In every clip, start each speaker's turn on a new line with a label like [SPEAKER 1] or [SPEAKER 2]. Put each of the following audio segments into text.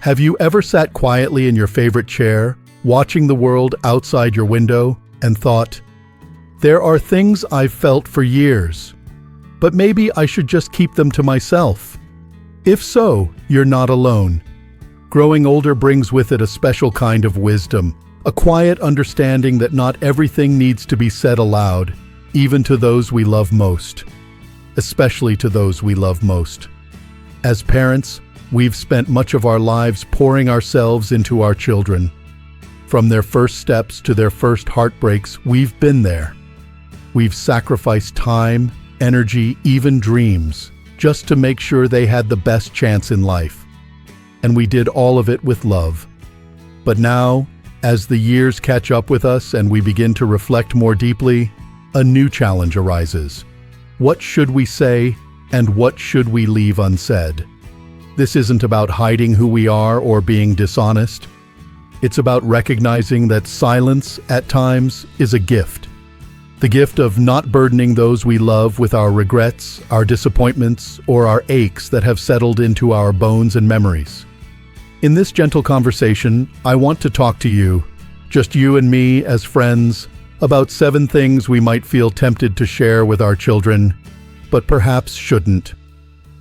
[SPEAKER 1] Have you ever sat quietly in your favorite chair, watching the world outside your window, and thought, "There are things I've felt for years, but maybe I should just keep them to myself"? If so, you're not alone. Growing older brings with it a special kind of wisdom, a quiet understanding that not everything needs to be said aloud, even to those we love most. Especially to those we love most. As parents, we've spent much of our lives pouring ourselves into our children. From their first steps to their first heartbreaks, we've been there. We've sacrificed time, energy, even dreams, just to make sure they had the best chance in life. And we did all of it with love. But now, as the years catch up with us and we begin to reflect more deeply, a new challenge arises. What should we say, and what should we leave unsaid? This isn't about hiding who we are or being dishonest. It's about recognizing that silence, at times, is a gift. The gift of not burdening those we love with our regrets, our disappointments, or our aches that have settled into our bones and memories. In this gentle conversation, I want to talk to you, just you and me as friends, about 7 things we might feel tempted to share with our children, but perhaps shouldn't.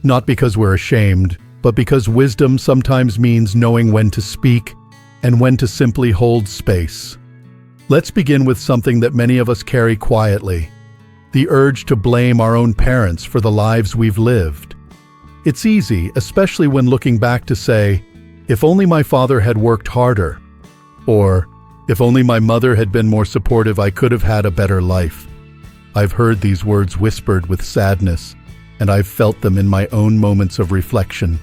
[SPEAKER 1] Not because we're ashamed, but because wisdom sometimes means knowing when to speak and when to simply hold space. Let's begin with something that many of us carry quietly: the urge to blame our own parents for the lives we've lived. It's easy, especially when looking back, to say, "If only my father had worked harder," or "If only my mother had been more supportive, I could have had a better life." I've heard these words whispered with sadness, and I've felt them in my own moments of reflection.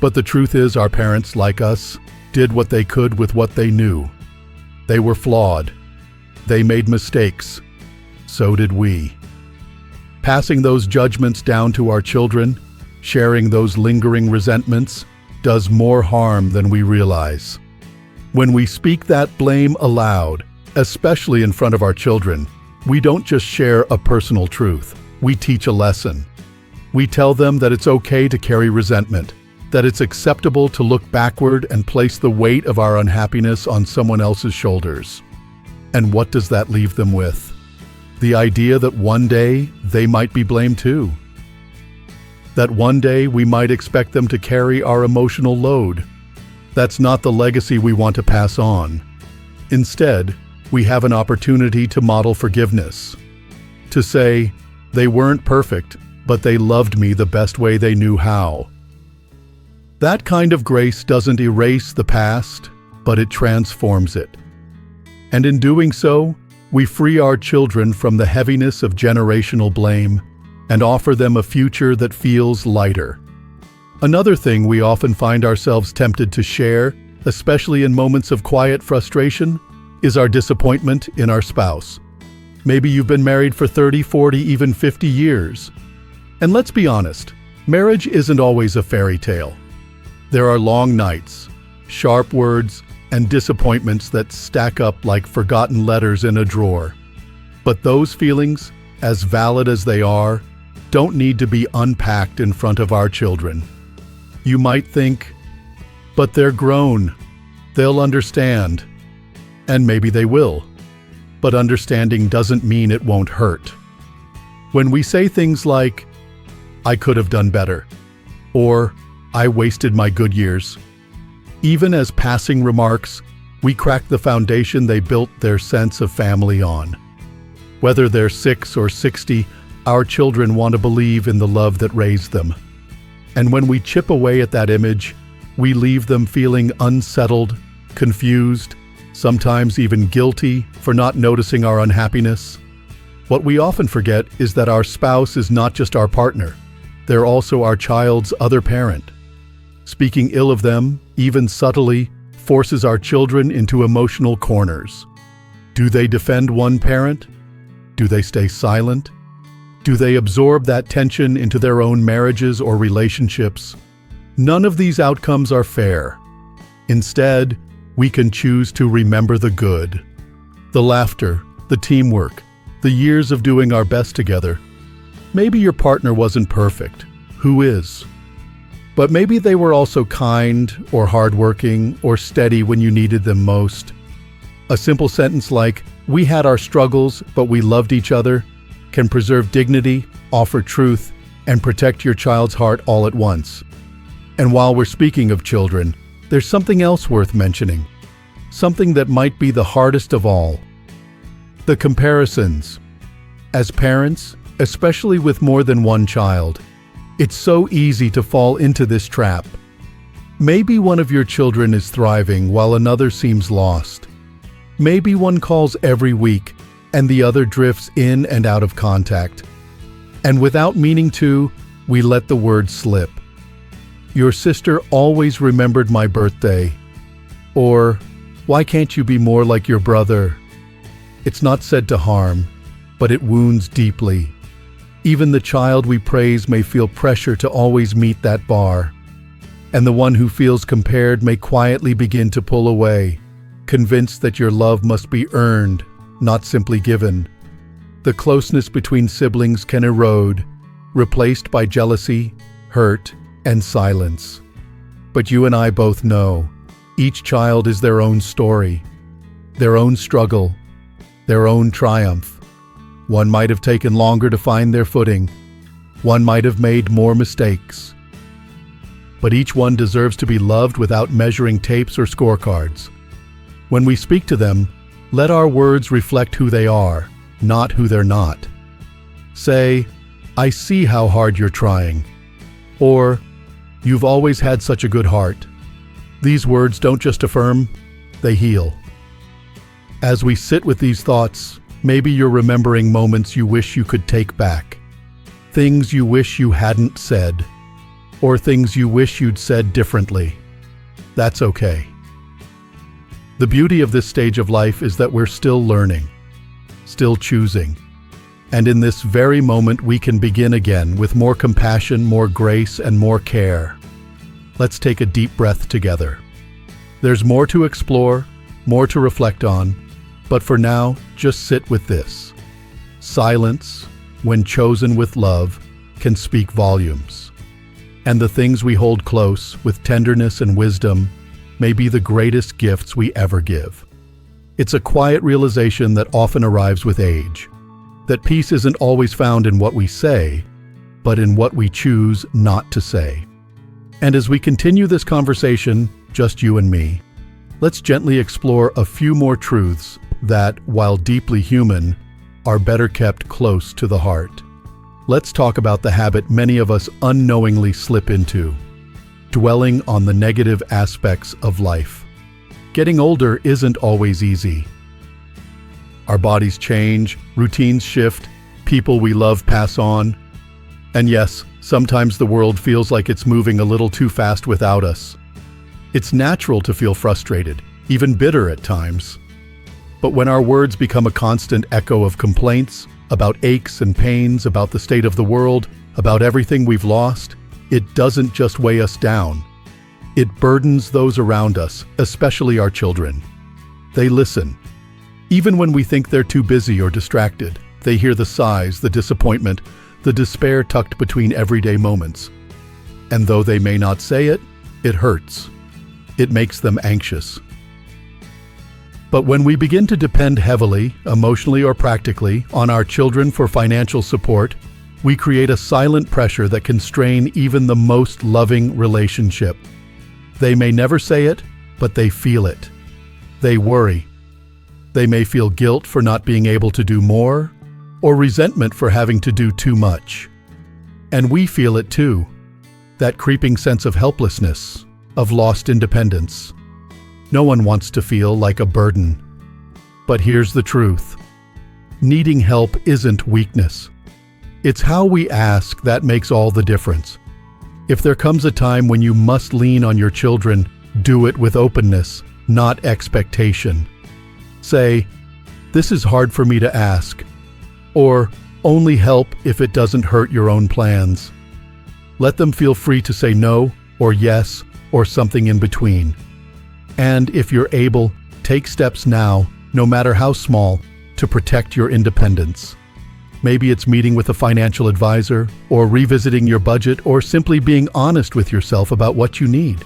[SPEAKER 1] But the truth is, our parents, like us, did what they could with what they knew. They were flawed. They made mistakes. So did we. Passing those judgments down to our children, sharing those lingering resentments, does more harm than we realize. When we speak that blame aloud, especially in front of our children, we don't just share a personal truth. We teach a lesson. We tell them that it's okay to carry resentment, that it's acceptable to look backward and place the weight of our unhappiness on someone else's shoulders. And what does that leave them with? The idea that one day they might be blamed too. That one day we might expect them to carry our emotional load. That's not the legacy we want to pass on. Instead, we have an opportunity to model forgiveness. To say, "They weren't perfect, but they loved me the best way they knew how." That kind of grace doesn't erase the past, but it transforms it. And in doing so, we free our children from the heaviness of generational blame and offer them a future that feels lighter. Another thing we often find ourselves tempted to share, especially in moments of quiet frustration, is our disappointment in our spouse. Maybe you've been married for 30, 40, even 50 years. And let's be honest, marriage isn't always a fairy tale. There are long nights, sharp words, and disappointments that stack up like forgotten letters in a drawer. But those feelings, as valid as they are, don't need to be unpacked in front of our children. You might think, "But they're grown. They'll understand." And maybe they will. But understanding doesn't mean it won't hurt. When we say things like, "I could have done better," or "I wasted my good years," even as passing remarks, we crack the foundation they built their sense of family on. Whether they're 6 or 60, our children want to believe in the love that raised them. And when we chip away at that image, we leave them feeling unsettled, confused, sometimes even guilty for not noticing our unhappiness. What we often forget is that our spouse is not just our partner. They're also our child's other parent. Speaking ill of them, even subtly, forces our children into emotional corners. Do they defend one parent? Do they stay silent? Do they absorb that tension into their own marriages or relationships? None of these outcomes are fair. Instead, we can choose to remember the good. The laughter, the teamwork, the years of doing our best together. Maybe your partner wasn't perfect. Who is? But maybe they were also kind or hardworking or steady when you needed them most. A simple sentence like, "We had our struggles, but we loved each other," can preserve dignity, offer truth, and protect your child's heart all at once. And while we're speaking of children, there's something else worth mentioning. Something that might be the hardest of all. The comparisons. As parents, especially with more than one child, it's so easy to fall into this trap. Maybe one of your children is thriving while another seems lost. Maybe one calls every week and the other drifts in and out of contact. And without meaning to, we let the word slip. "Your sister always remembered my birthday." Or, "Why can't you be more like your brother?" It's not said to harm, but it wounds deeply. Even the child we praise may feel pressure to always meet that bar. And the one who feels compared may quietly begin to pull away, convinced that your love must be earned, not simply given. The closeness between siblings can erode, replaced by jealousy, hurt, and silence. But you and I both know, each child is their own story, their own struggle, their own triumph. One might have taken longer to find their footing. One might have made more mistakes. But each one deserves to be loved without measuring tapes or scorecards. When we speak to them, let our words reflect who they are, not who they're not. Say, "I see how hard you're trying." Or, "You've always had such a good heart." These words don't just affirm, they heal. As we sit with these thoughts, maybe you're remembering moments you wish you could take back. Things you wish you hadn't said. Or things you wish you'd said differently. That's okay. The beauty of this stage of life is that we're still learning, still choosing. And in this very moment we can begin again with more compassion, more grace, and more care. Let's take a deep breath together. There's more to explore, more to reflect on, but for now, just sit with this. Silence, when chosen with love, can speak volumes. And the things we hold close with tenderness and wisdom may be the greatest gifts we ever give. It's a quiet realization that often arrives with age, that peace isn't always found in what we say, but in what we choose not to say. And as we continue this conversation, just you and me, let's gently explore a few more truths that, while deeply human, are better kept close to the heart. Let's talk about the habit many of us unknowingly slip into, dwelling on the negative aspects of life. Getting older isn't always easy. Our bodies change, routines shift, people we love pass on. And yes, sometimes the world feels like it's moving a little too fast without us. It's natural to feel frustrated, even bitter at times. But when our words become a constant echo of complaints, about aches and pains, about the state of the world, about everything we've lost, it doesn't just weigh us down. It burdens those around us, especially our children. They listen. Even when we think they're too busy or distracted, they hear the sighs, the disappointment, the despair tucked between everyday moments. And though they may not say it, it hurts. It makes them anxious. But when we begin to depend heavily, emotionally or practically, on our children for financial support, we create a silent pressure that can strain even the most loving relationship. They may never say it, but they feel it. They worry. They may feel guilt for not being able to do more, or resentment for having to do too much. And we feel it too, that creeping sense of helplessness, of lost independence. No one wants to feel like a burden. But here's the truth. Needing help isn't weakness. It's how we ask that makes all the difference. If there comes a time when you must lean on your children, do it with openness, not expectation. Say, "This is hard for me to ask," or "Only help if it doesn't hurt your own plans." Let them feel free to say no, or yes, or something in between. And if you're able, take steps now, no matter how small, to protect your independence. Maybe it's meeting with a financial advisor, or revisiting your budget, or simply being honest with yourself about what you need.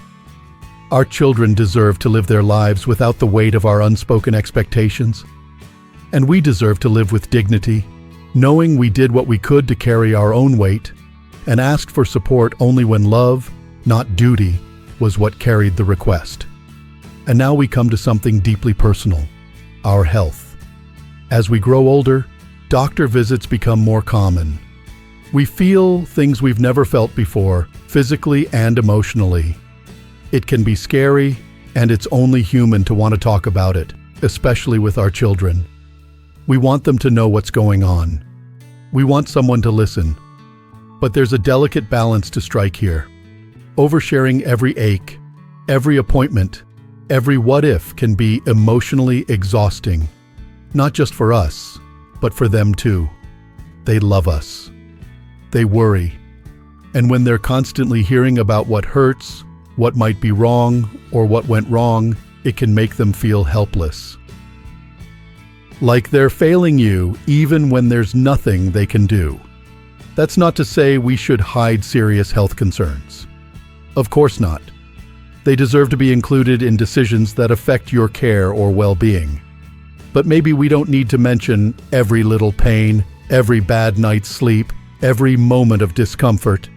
[SPEAKER 1] Our children deserve to live their lives without the weight of our unspoken expectations. And we deserve to live with dignity, knowing we did what we could to carry our own weight, and asked for support only when love, not duty, was what carried the request. And now we come to something deeply personal: our health. As we grow older, doctor visits become more common. We feel things we've never felt before, physically and emotionally. It can be scary, and it's only human to want to talk about it, especially with our children. We want them to know what's going on. We want someone to listen. But there's a delicate balance to strike here. Oversharing every ache, every appointment, every what-if can be emotionally exhausting. Not just for us, but for them too. They love us. They worry. And when they're constantly hearing about what hurts, what might be wrong, or what went wrong, it can make them feel helpless. Like they're failing you even when there's nothing they can do. That's not to say we should hide serious health concerns. Of course not. They deserve to be included in decisions that affect your care or well-being. But maybe we don't need to mention every little pain, every bad night's sleep, every moment of discomfort.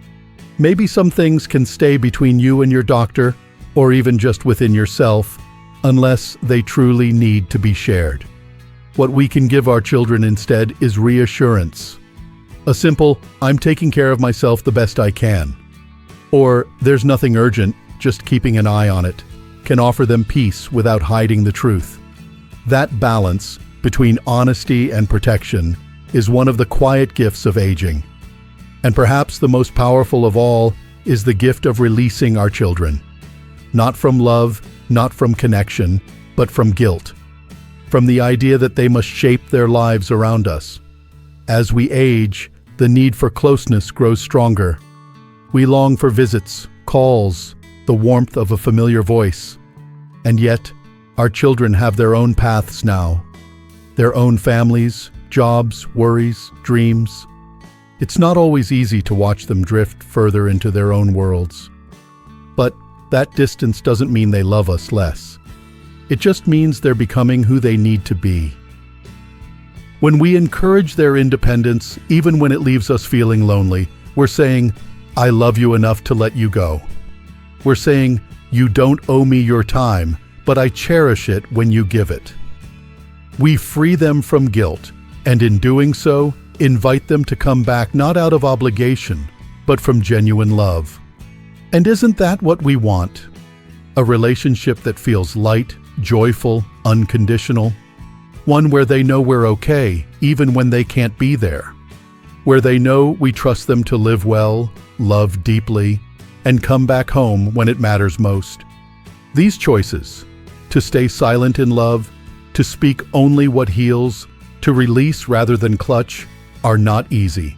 [SPEAKER 1] Maybe some things can stay between you and your doctor, or even just within yourself, unless they truly need to be shared. What we can give our children instead is reassurance. A simple, "I'm taking care of myself the best I can," or "there's nothing urgent, just keeping an eye on it," can offer them peace without hiding the truth. That balance between honesty and protection is one of the quiet gifts of aging. And perhaps the most powerful of all is the gift of releasing our children. Not from love, not from connection, but from guilt. From the idea that they must shape their lives around us. As we age, the need for closeness grows stronger. We long for visits, calls, the warmth of a familiar voice. And yet, our children have their own paths now. Their own families, jobs, worries, dreams. It's not always easy to watch them drift further into their own worlds. But that distance doesn't mean they love us less. It just means they're becoming who they need to be. When we encourage their independence, even when it leaves us feeling lonely, we're saying, "I love you enough to let you go." We're saying, "You don't owe me your time, but I cherish it when you give it." We free them from guilt, and in doing so, invite them to come back not out of obligation, but from genuine love. And isn't that what we want? A relationship that feels light, joyful, unconditional. One where they know we're okay, even when they can't be there. Where they know we trust them to live well, love deeply, and come back home when it matters most. These choices, to stay silent in love, to speak only what heals, to release rather than clutch, are not easy.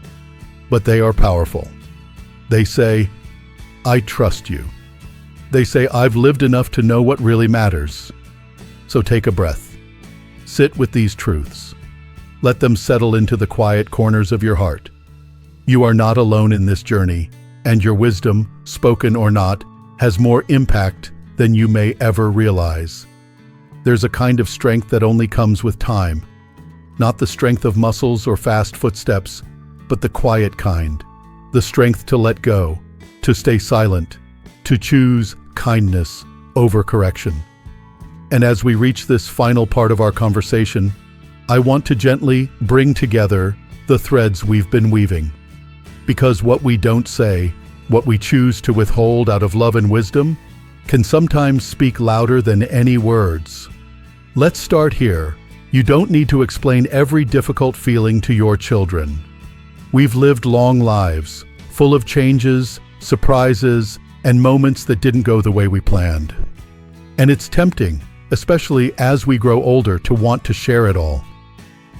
[SPEAKER 1] But they are powerful. They say, "I trust you." They say, "I've lived enough to know what really matters." So take a breath. Sit with these truths. Let them settle into the quiet corners of your heart. You are not alone in this journey, and your wisdom, spoken or not, has more impact than you may ever realize. There's a kind of strength that only comes with time. Not the strength of muscles or fast footsteps, but the quiet kind. The strength to let go, to stay silent, to choose kindness over correction. And as we reach this final part of our conversation, I want to gently bring together the threads we've been weaving. Because what we don't say, what we choose to withhold out of love and wisdom, can sometimes speak louder than any words. Let's start here. You don't need to explain every difficult feeling to your children. We've lived long lives, full of changes, surprises, and moments that didn't go the way we planned. And it's tempting, especially as we grow older, to want to share it all.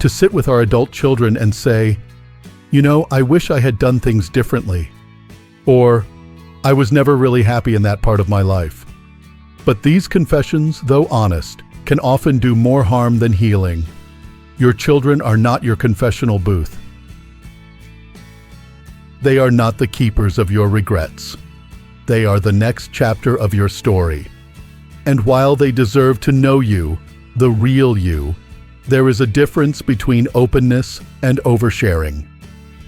[SPEAKER 1] To sit with our adult children and say, "You know, I wish I had done things differently." Or, "I was never really happy in that part of my life." But these confessions, though honest, can often do more harm than healing. Your children are not your confessional booth. They are not the keepers of your regrets. They are the next chapter of your story. And while they deserve to know you, the real you, there is a difference between openness and oversharing.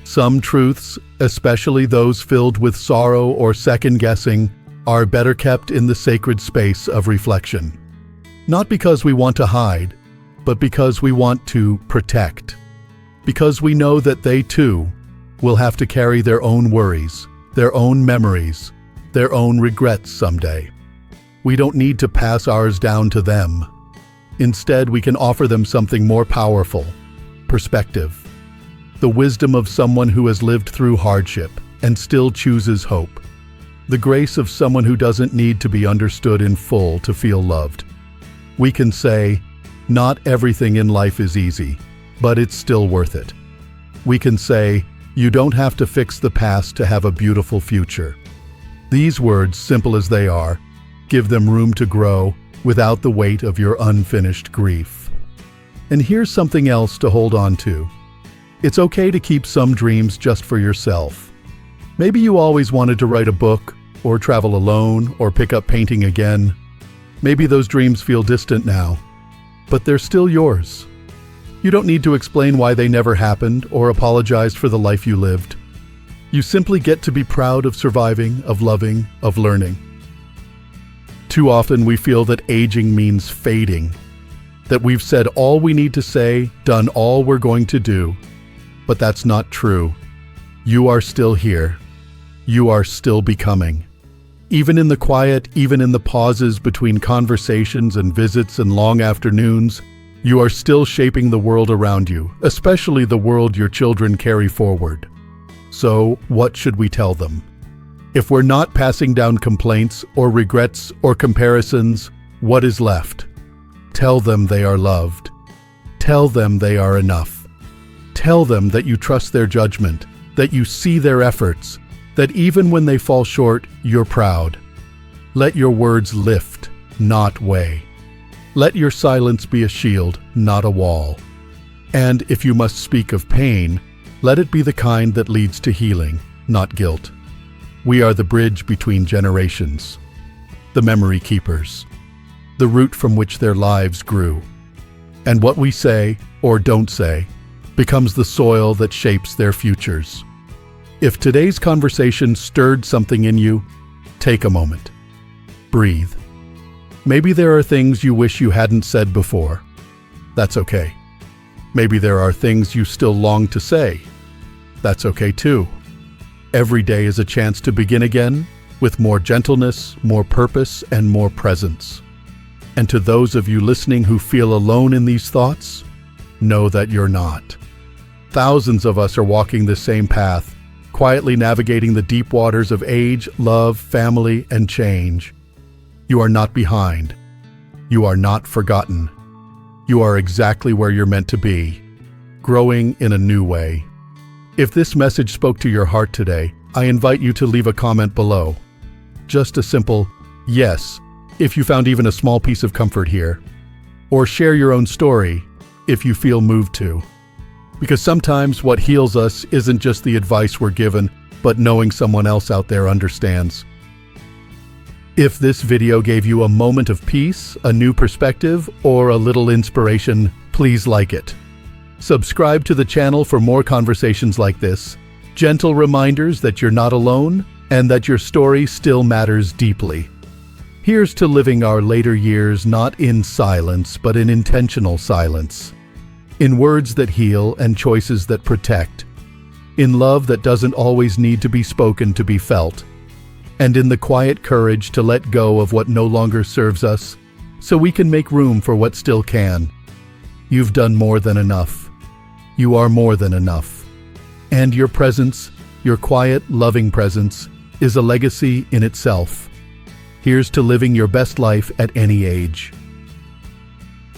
[SPEAKER 1] Some truths, especially those filled with sorrow or second-guessing, are better kept in the sacred space of reflection. Not because we want to hide, but because we want to protect. Because we know that they, too, will have to carry their own worries, their own memories, their own regrets someday. We don't need to pass ours down to them. Instead, we can offer them something more powerful: perspective. The wisdom of someone who has lived through hardship and still chooses hope. The grace of someone who doesn't need to be understood in full to feel loved. We can say, not everything in life is easy, but it's still worth it. We can say, you don't have to fix the past to have a beautiful future. These words, simple as they are, give them room to grow without the weight of your unfinished grief. And here's something else to hold on to. It's okay to keep some dreams just for yourself. Maybe you always wanted to write a book, or travel alone, or pick up painting again. Maybe those dreams feel distant now, but they're still yours. You don't need to explain why they never happened or apologize for the life you lived. You simply get to be proud of surviving, of loving, of learning. Too often we feel that aging means fading, that we've said all we need to say, done all we're going to do. But that's not true. You are still here. You are still becoming. Even in the quiet, even in the pauses between conversations and visits and long afternoons, you are still shaping the world around you, especially the world your children carry forward. So, what should we tell them? If we're not passing down complaints or regrets or comparisons, what is left? Tell them they are loved. Tell them they are enough. Tell them that you trust their judgment, that you see their efforts, that even when they fall short, you're proud. Let your words lift, not weigh. Let your silence be a shield, not a wall. And if you must speak of pain, let it be the kind that leads to healing, not guilt. We are the bridge between generations, the memory keepers, the root from which their lives grew. And what we say, or don't say, becomes the soil that shapes their futures. If today's conversation stirred something in you, take a moment. Breathe. Maybe there are things you wish you hadn't said before. That's okay. Maybe there are things you still long to say. That's okay too. Every day is a chance to begin again with more gentleness, more purpose, and more presence. And to those of you listening who feel alone in these thoughts, know that you're not. Thousands of us are walking the same path, quietly navigating the deep waters of age, love, family, and change. You are not behind. You are not forgotten. You are exactly where you're meant to be, growing in a new way. If this message spoke to your heart today, I invite you to leave a comment below. Just a simple yes, if you found even a small piece of comfort here. Or share your own story, if you feel moved to. Because sometimes what heals us isn't just the advice we're given, but knowing someone else out there understands. If this video gave you a moment of peace, a new perspective, or a little inspiration, please like it. Subscribe to the channel for more conversations like this, gentle reminders that you're not alone and that your story still matters deeply. Here's to living our later years not in silence, but in intentional silence. In words that heal and choices that protect. In love that doesn't always need to be spoken to be felt. And in the quiet courage to let go of what no longer serves us, so we can make room for what still can. You've done more than enough. You are more than enough. And your presence, your quiet, loving presence, is a legacy in itself. Here's to living your best life at any age.